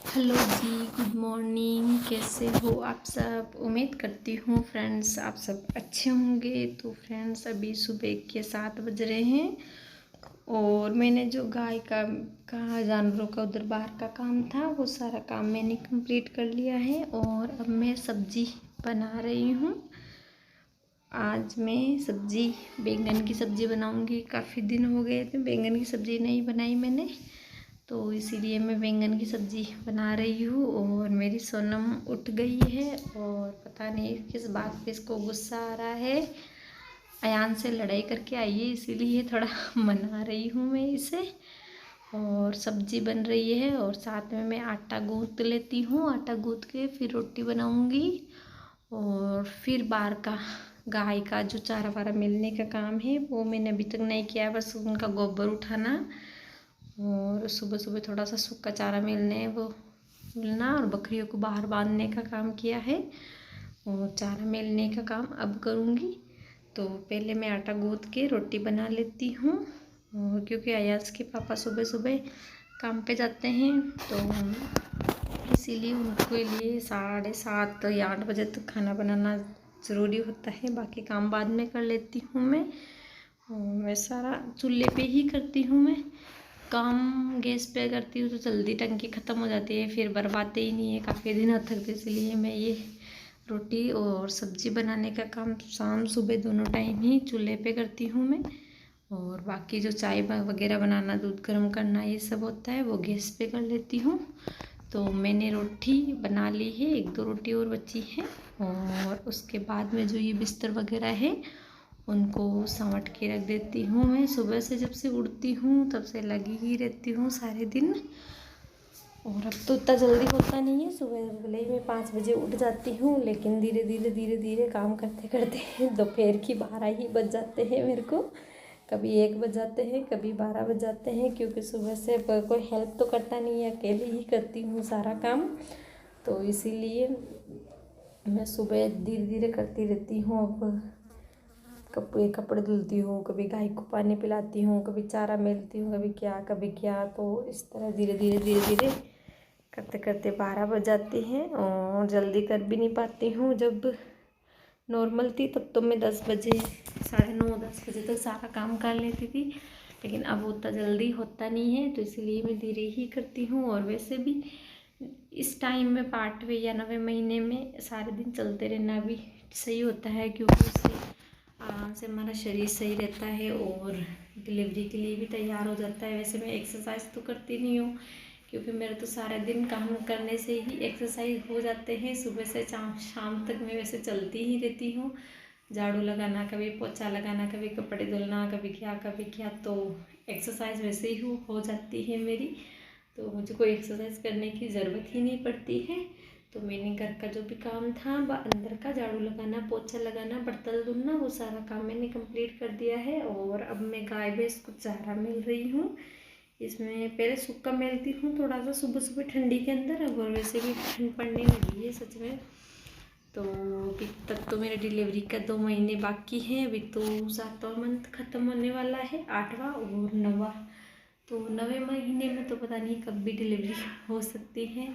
Hello जी, good morning. कैसे हो आप सब? उम्मीद करती हूँ फ्रेंड्स आप सब अच्छे होंगे। तो फ्रेंड्स अभी सुबह के 7 बज रहे हैं और मैंने जो गाय का जानवरों का उधर बाहर का काम था वो सारा काम मैंने कंप्लीट कर लिया है और अब मैं सब्जी बना रही हूँ। आज मैं सब्जी बैंगन की सब्ज़ी बनाऊँगी। काफ़ी दिन हो गए थे बैंगन की सब्ज़ी नहीं बनाई मैंने, तो इसीलिए मैं बैंगन की सब्ज़ी बना रही हूँ। और मेरी सोनम उठ गई है और पता नहीं किस बात पे इसको गुस्सा आ रहा है। अयान से लड़ाई करके आई है इसीलिए थोड़ा मना रही हूँ मैं इसे। और सब्ज़ी बन रही है और साथ में मैं आटा गूँथ लेती हूँ। आटा गूँथ के फिर रोटी बनाऊँगी और फिर बाहर का गाय का जो चारा वारा मिलने का काम है वो मैंने अभी तक नहीं किया है, बस उनका गोबर उठाना और सुबह सुबह थोड़ा सा सूखा चारा मिलना और बकरियों को बाहर बांधने का काम किया है और चारा मिलने का काम अब करूँगी। तो पहले मैं आटा गूँथ के रोटी बना लेती हूँ और क्योंकि अयाज के पापा सुबह सुबह काम पे जाते हैं तो इसीलिए उनके लिए 7:30 या 8 बजे तक खाना बनाना ज़रूरी होता है। बाकी काम बाद में कर लेती हूँ मैं सारा चूल्हे पे ही करती हूँ। मैं काम गैस पे करती हूँ तो जल्दी टंकी ख़त्म हो जाती है, फिर बर्बादे ही नहीं है काफ़ी दिन तक। तो इसलिए मैं ये रोटी और सब्ज़ी बनाने का काम शाम सुबह दोनों टाइम ही चूल्हे पे करती हूँ मैं। और बाकी जो चाय वगैरह बनाना, दूध गर्म करना, ये सब होता है वो गैस पे कर लेती हूँ। तो मैंने रोटी बना ली है, 1-2 रोटी और बची है। और उसके बाद में जो ये बिस्तर वगैरह है उनको संवट के रख देती हूँ। मैं सुबह से जब से उठती हूँ तब से लगी ही रहती हूँ सारे दिन। और अब तो इतना जल्दी होता नहीं है, सुबह भले ही मैं 5 बजे उठ जाती हूँ लेकिन धीरे धीरे काम करते करते दोपहर की 12 ही बज जाते हैं मेरे को। कभी 1 बज जाते हैं, कभी 12 बज जाते हैं, क्योंकि सुबह से कोई हेल्प तो करता नहीं है, अकेले ही करती हूँ सारा काम। तो इसीलिए मैं सुबह धीरे धीरे करती रहती हूँ। अब कपड़े धुलती हूँ, कभी गाय को पानी पिलाती हूँ, कभी चारा मेलती हूँ, कभी क्या। तो इस तरह धीरे धीरे करते करते 12 बज जाते हैं और जल्दी कर भी नहीं पाती हूँ। जब नॉर्मल थी तब तो मैं 10 बजे, 9:30-10 बजे तक सारा काम कर लेती थी, लेकिन अब उतना जल्दी होता नहीं है तो इसलिए मैं धीरे ही करती हूँ। और वैसे भी इस टाइम में 8वें या 9वें महीने में सारे दिन चलते रहना भी सही होता है, क्योंकि उससे आराम से हमारा शरीर सही रहता है और डिलीवरी के लिए भी तैयार हो जाता है। वैसे मैं एक्सरसाइज तो करती नहीं हूँ क्योंकि मेरे तो सारा दिन काम करने से ही एक्सरसाइज हो जाते हैं। सुबह से शाम तक मैं वैसे चलती ही रहती हूँ, झाड़ू लगाना, कभी पोछा लगाना, कभी कपड़े धुलना, कभी क्या, तो एक्सरसाइज वैसे ही हो जाती है मेरी। तो मुझे कोई एक्सरसाइज करने की ज़रूरत ही नहीं पड़ती है। तो मैंने घर का जो भी काम था, अंदर का झाड़ू लगाना, पोछा लगाना, बर्तन धुलना, वो सारा काम मैंने कंप्लीट कर दिया है। और अब मैं गाय भैंस को चारा मिल रही हूँ। इसमें पहले सूखा मिलती हूँ थोड़ा सा सुबह सुबह ठंडी के अंदर, अब और वैसे भी ठंड पड़ने लगी है सच में। तो अभी तक तो मेरे डिलीवरी का 2 महीने बाकी हैं। अभी तो 7वां मंथ ख़त्म होने वाला है, 8वां और 9वां। तो 9वें महीने में तो पता नहीं कब भी डिलीवरी हो सकती है।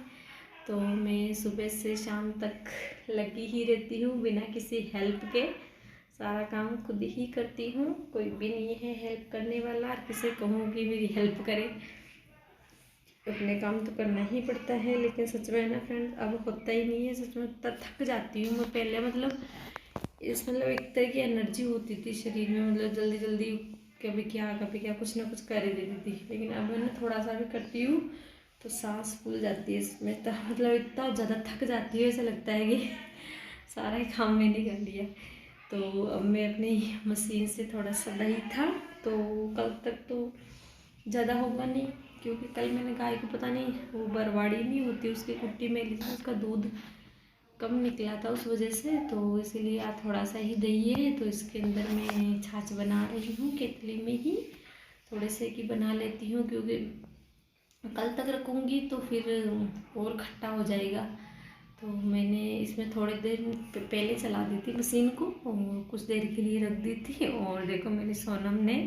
तो मैं सुबह से शाम तक लगी ही रहती हूँ बिना किसी हेल्प के। सारा काम खुद ही करती हूँ, कोई भी नहीं है हेल्प करने वाला। और किसे कहूँ कि मेरी हेल्प करे, अपने काम तो करना ही पड़ता है। लेकिन सच में ना फ्रेंड्स, अब होता ही नहीं है सच में। इतना थक जाती हूँ मैं पहले, मतलब एक तरह की एनर्जी होती थी शरीर में, मतलब जल्दी जल्दी कभी क्या कुछ ना कुछ कर ही देती थी। लेकिन अब मैं थोड़ा सा भी करती हूँ तो सांस फूल जाती है इसमें, तो मतलब इतना ज़्यादा थक जाती है, ऐसा लगता है कि सारा ही काम मैंने कर लिया। तो अब मैं अपनी मशीन से थोड़ा सा दही था तो कल तक तो ज़्यादा होगा नहीं, क्योंकि कल मैंने गाय को पता नहीं, वो बरवाड़ी नहीं होती उसकी कुट्टी में ली थी, उसका दूध कम निकला था उस वजह से। तो इसीलिए आज थोड़ा सा ही दही है तो इसके अंदर मैं छाछ बना रही हूँ, केतली में ही थोड़े से की बना लेती हूँ, क्योंकि कल तक रखूँगी तो फिर और खट्टा हो जाएगा। तो मैंने इसमें थोड़ी देर पहले चला दी थी मशीन को और कुछ देर के लिए रख दी थी। और देखो मेरी सोनम ने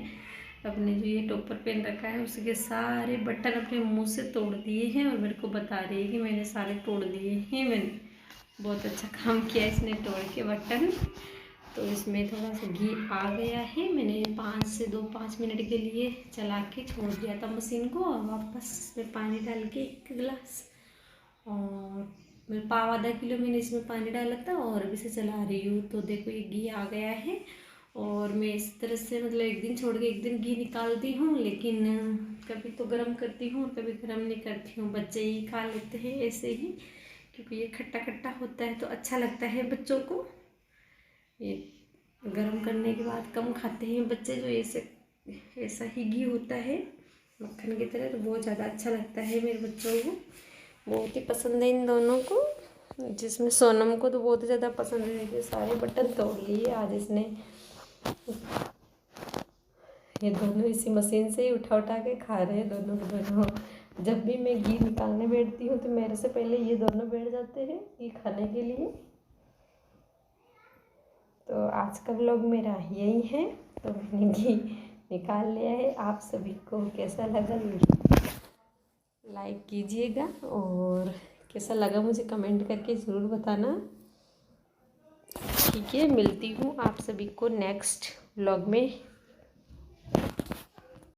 अपने जो ये टॉपर पहन रखा है उसके सारे बटन अपने मुंह से तोड़ दिए हैं और मेरे को बता रही है कि मैंने सारे तोड़ दिए हैं। मैंने बहुत अच्छा काम किया इसने तोड़ के बटन। तो इसमें थोड़ा सा घी आ गया है। मैंने 5 मिनट के लिए चला के छोड़ दिया था मशीन को और वापस इसमें पानी डाल के 1 गिलास और मैं पाव आधा किलो मैंने इसमें पानी डाला था और अभी से चला रही हूँ। तो देखो ये घी आ गया है और मैं इस तरह से मतलब एक दिन छोड़ के एक दिन घी निकालती हूँ, लेकिन कभी तो गर्म करती हूँ और कभी गर्म नहीं करती हूँ। बच्चे ही खा लेते हैं ऐसे ही, क्योंकि ये खट्टा खट्टा होता है तो अच्छा लगता है बच्चों को। ये गर्म करने के बाद कम खाते हैं बच्चे, जो ऐसा ही घी होता है मक्खन की तरह, तो बहुत ज़्यादा अच्छा लगता है मेरे बच्चों को, बहुत ही पसंद है इन दोनों को। जिसमें सोनम को तो बहुत ज़्यादा पसंद है। कि सारे बटन तोड़ लिए आज इसने। ये दोनों इसी मशीन से ही उठा उठा के खा रहे हैं दोनों के दोनों। जब भी मैं घी निकालने बैठती हूँ तो मेरे से पहले ये दोनों बैठ जाते हैं घी खाने के लिए। तो आज का व्लॉग मेरा यही है। तो मैंने घी निकाल लिया है। आप सभी को कैसा लगा लाइक कीजिएगा और कैसा लगा मुझे कमेंट करके ज़रूर बताना। ठीक है, मिलती हूँ आप सभी को नेक्स्ट व्लॉग में।